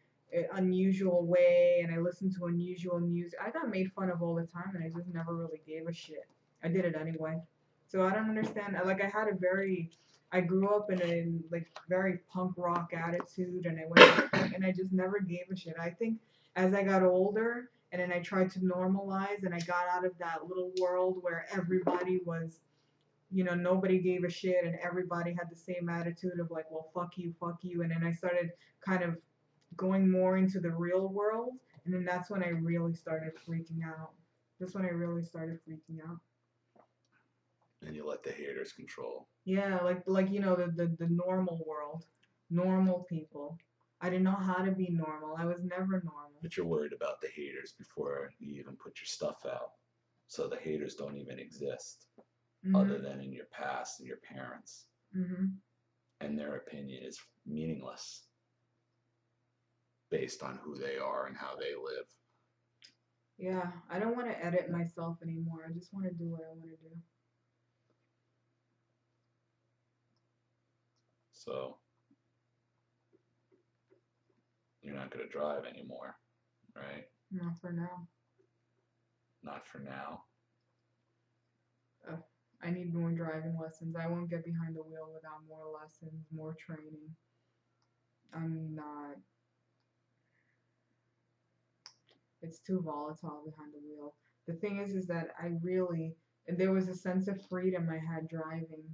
unusual way and I listened to unusual music. I got made fun of all the time and I just never really gave a shit. I did it anyway. So I don't understand. Like I grew up in a like very punk rock attitude, and I went to punk, and I just never gave a shit. I think as I got older, and then I tried to normalize, and I got out of that little world where everybody was, nobody gave a shit, and everybody had the same attitude of like, well, fuck you, and then I started kind of going more into the real world, and then that's when I really started freaking out. That's when I really started freaking out. And you let the haters control. Yeah, like the normal world, normal people. I didn't know how to be normal. I was never normal. But you're worried about the haters before you even put your stuff out. So the haters don't even exist other Mhm. than in your past and your parents. Mhm. And their opinion is meaningless based on who they are and how they live. Yeah, I don't want to edit myself anymore. I just want to do what I want to do. So you're not going to drive anymore, right? Not for now. Not for now. I need more driving lessons. I won't get behind the wheel without more lessons, more training. I'm not. It's too volatile behind the wheel. The thing is that there was a sense of freedom I had driving.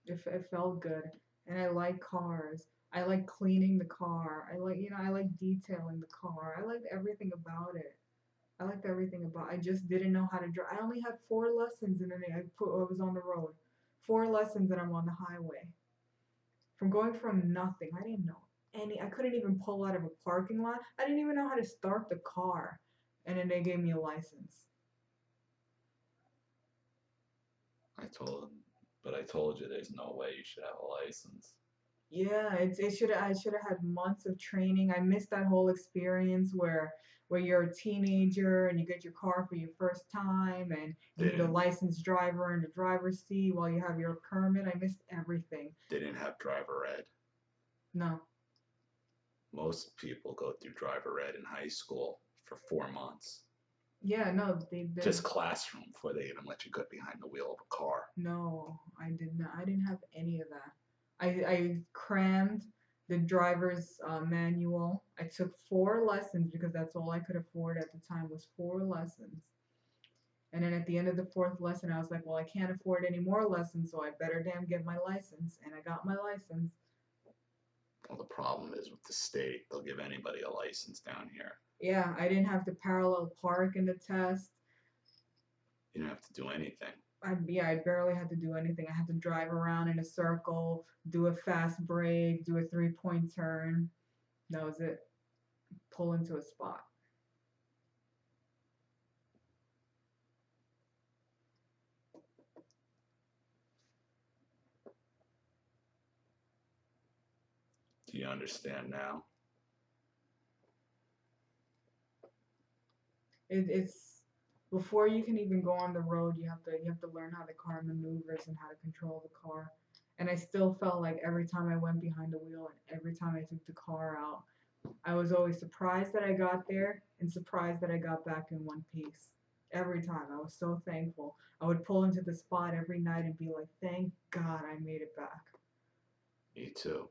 It felt good, and I like cars. I like cleaning the car. I like detailing the car. I liked everything about it. I just didn't know how to drive. I only had 4 lessons, and then I was on the road. 4 lessons, and I'm on the highway. From going from nothing, I didn't know any. I couldn't even pull out of a parking lot. I didn't even know how to start the car, and then they gave me a license. I told you there's no way you should have a license. Yeah, I should have had months of training. I missed that whole experience where you're a teenager and you get your car for your first time and you need a Didn't licensed driver in the driver's seat while you have your permit. I missed everything. didn't have driver ed. No. Most people go through driver ed in high school for 4 months. Yeah, no, Just classroom before they even let you get behind the wheel of a car. no, I did not. I didn't have any of that. I crammed the driver's manual. I took 4 lessons because that's all I could afford at the time was 4 lessons. And then at the end of the 4th lesson, I was like, well, I can't afford any more lessons, so I better damn get my license. And I got my license. Well, the problem is with the state, they'll give anybody a license down here. Yeah, I didn't have to parallel park in the test. You don't have to do anything. I barely had to do anything. I had to drive around in a circle, do a fast break, do a 3-point turn. That was it. Pull into a spot. Do you understand now? It's before you can even go on the road, you have to learn how the car maneuvers and how to control the car. And I still felt like every time I went behind the wheel and every time I took the car out, I was always surprised that I got there and surprised that I got back in one piece. Every time. I was so thankful. I would pull into the spot every night and be like, thank God I made it back. Me too.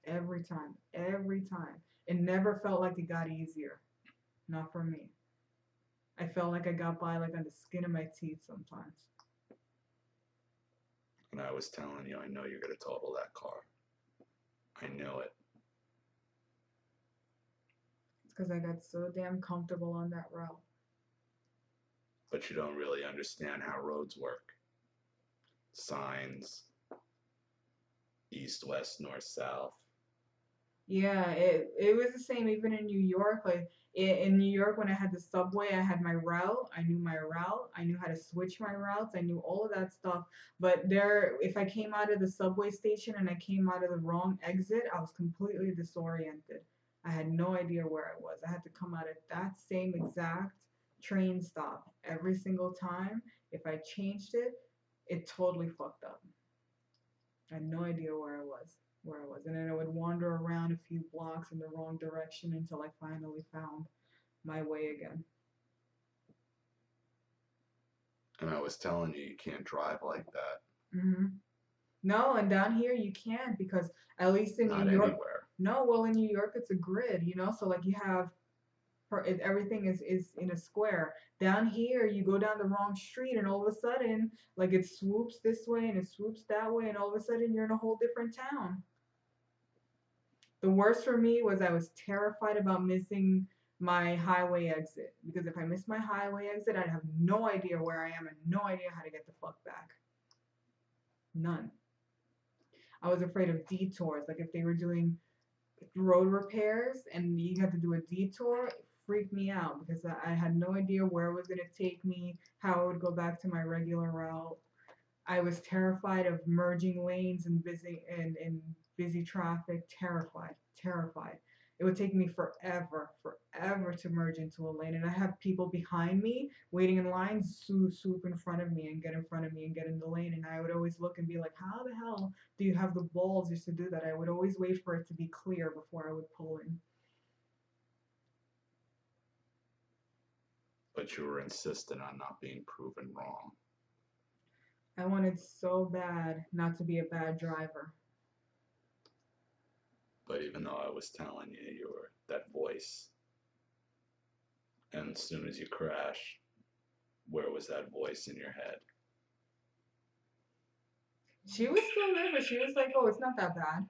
Every time. Every time. It never felt like it got easier. Not for me. I felt like I got by like on the skin of my teeth sometimes. And I was telling you, I know you're going to total that car. I knew it. It's because I got so damn comfortable on that route. But you don't really understand how roads work. Signs, east, west, north, south. Yeah, it was the same even in New York. Like in New York, when I had the subway, I had my route. I knew my route. I knew how to switch my routes. I knew all of that stuff. But there, if I came out of the subway station and I came out of the wrong exit, I was completely disoriented. I had no idea where I was. I had to come out of that same exact train stop every single time. If I changed it, it totally fucked up. I had no idea where I was. And then I would wander around a few blocks in the wrong direction until I finally found my way again. And I was telling you, you can't drive like that. No, and down here you can't because at least in Not New York, anywhere. no, well in New York it's a grid, so like you have everything is in a square. Down here you go down the wrong street and all of a sudden like it swoops this way and it swoops that way and all of a sudden you're in a whole different town. The worst for me was I was terrified about missing my highway exit because if I missed my highway exit, I'd have no idea where I am and no idea how to get the fuck back. None. I was afraid of detours. Like if they were doing road repairs and you had to do a detour, it freaked me out because I had no idea where it was going to take me, how I would go back to my regular route. I was terrified of merging lanes and busy traffic. Terrified. It would take me forever to merge into a lane, and I have people behind me waiting in line swoop in front of me and get in front of me and get in the lane, and I would always look and be like, how the hell do you have the balls just to do that? I would always wait for it to be clear before I would pull in. But you were insistent on not being proven wrong. I wanted so bad not to be a bad driver. But even though I was telling you, you were that voice. And as soon as you crash, where was that voice in your head? She was still there, but she was like, oh, it's not that bad.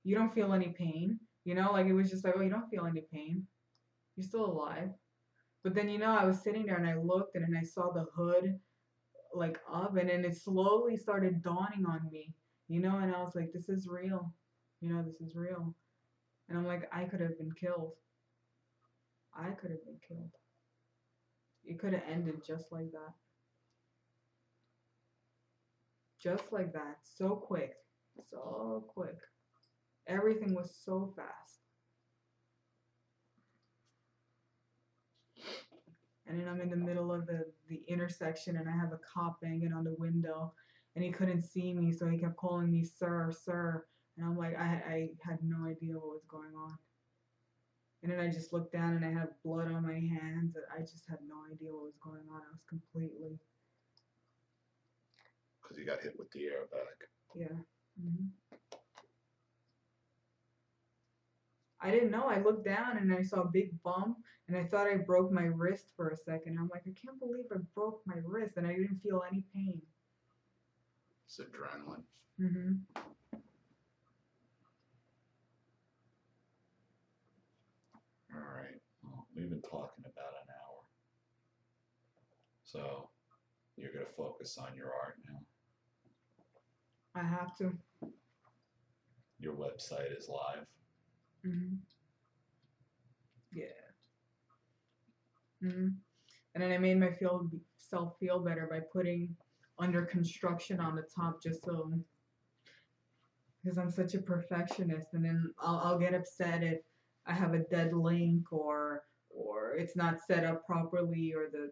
You don't feel any pain. Like it was just like, oh, you don't feel any pain. You're still alive. But then, I was sitting there and I looked and then I saw the hood like up and then it slowly started dawning on me, and I was like, this is real. This is real. And I'm like, I could have been killed. I could have been killed. It could have ended just like that. Just like that. So quick. So quick. Everything was so fast. And then I'm in the middle of the intersection and I have a cop banging on the window and he couldn't see me, so he kept calling me sir, sir. And I'm like, I had no idea what was going on. And then I just looked down and I had blood on my hands. I just had no idea what was going on. I was completely. Because you got hit with the airbag. Yeah. I didn't know. I looked down and I saw a big bump and I thought I broke my wrist for a second. I'm like, I can't believe I broke my wrist and I didn't feel any pain. It's adrenaline. All right. Well, we've been talking about an hour. So You're going to focus on your art now. I have to. Your website is live. Mm-hmm. Yeah. Mm-hmm. And then I made myself feel better by putting under construction on the top, just so, because I'm such a perfectionist, and then I'll get upset if I have a dead link or it's not set up properly or the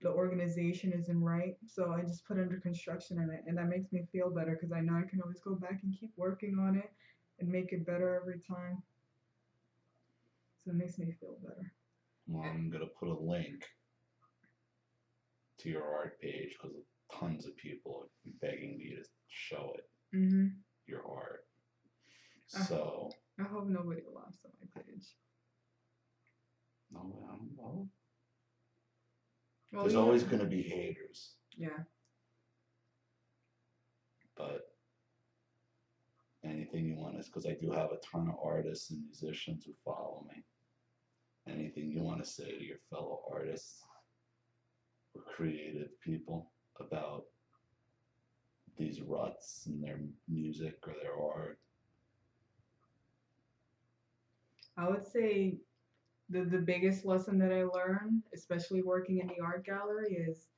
organization isn't right. So I just put under construction in it, and that makes me feel better because I know I can always go back and keep working on it and make it better every time. So it makes me feel better. Well, I'm going to put a link to your art page because tons of people are begging me to show it, Mm-hmm. your art. Uh-huh. So, I hope nobody laughs at my page. no, well, Well, there's yeah. always going to be haters, Yeah. but anything you want is because I do have a ton of artists and musicians who follow me. Anything you want to say to your fellow artists or creative people about these ruts in their music or their art? I would say the biggest lesson that I learned, especially working in the art gallery, is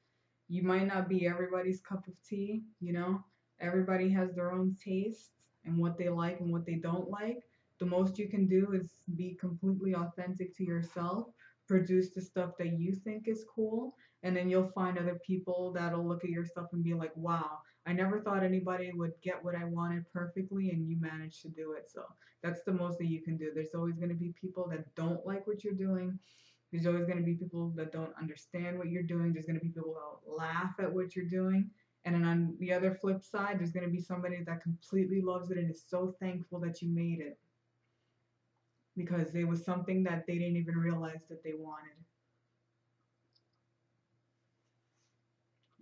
you might not be everybody's cup of tea, you know? Everybody has their own tastes and what they like and what they don't like. The most you can do is be completely authentic to yourself, produce the stuff that you think is cool, and then you'll find other people that'll look at your stuff and be like, wow, I never thought anybody would get what I wanted perfectly, and you managed to do it. So that's the most that you can do. There's always going to be people that don't like what you're doing. There's always going to be people that don't understand what you're doing. There's going to be people that laugh at what you're doing. And then on the other flip side, there's going to be somebody that completely loves it and is so thankful that you made it because it was something that they didn't even realize that they wanted.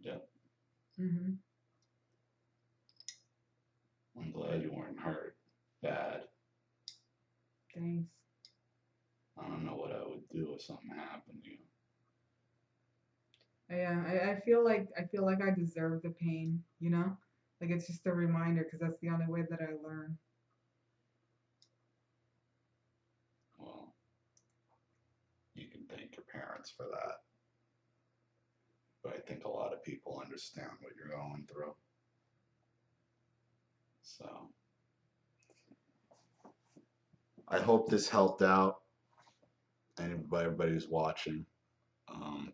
Yeah. Mm-hmm. I'm glad you weren't hurt bad. Thanks. I don't know what I would do if something happened to you. Yeah, I feel like I deserve the pain, you know? Like it's just a reminder because that's the only way that I learn. Well, you can thank your parents for that. But I think a lot of people understand what you're going through. So, I hope this helped out everybody who's watching.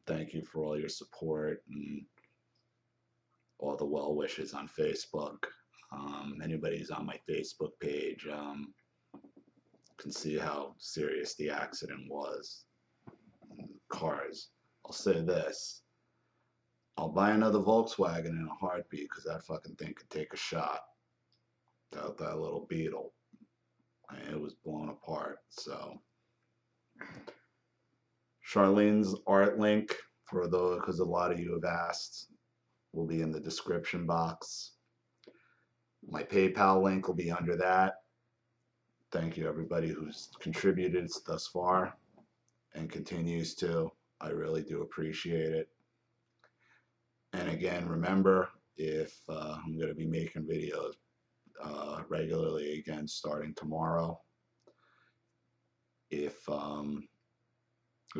Thank you for all your support and all the well wishes on Facebook. Anybody who's on my Facebook page can see how serious the accident was. Cars. I'll say this. I'll buy another Volkswagen in a heartbeat because that fucking thing could take a shot. That little Beetle. It was blown apart. So Charlene's art link because a lot of you have asked will be in the description box. My PayPal link will be under that. Thank you everybody who's contributed thus far and continues to. I really do appreciate it. And again, remember, if I'm going to be making videos regularly again starting tomorrow. If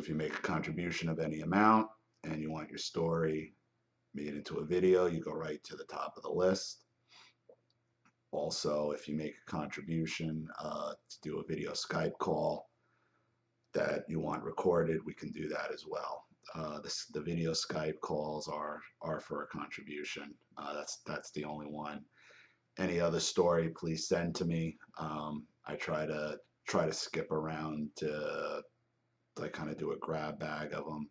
you make a contribution of any amount and you want your story made into a video, you go right to the top of the list. Also, if you make a contribution to do a video Skype call that you want recorded, we can do that as well. The video Skype calls are for a contribution. That's the only one. Any other story, please send to me. I try to skip around to kind of do a grab bag of them,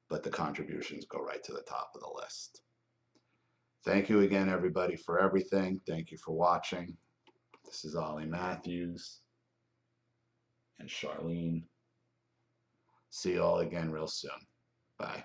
but the contributions go right to the top of the list. Thank you again, everybody, for everything. Thank you for watching. This is Ollie Matthews and Charlene. See you all again real soon. Bye.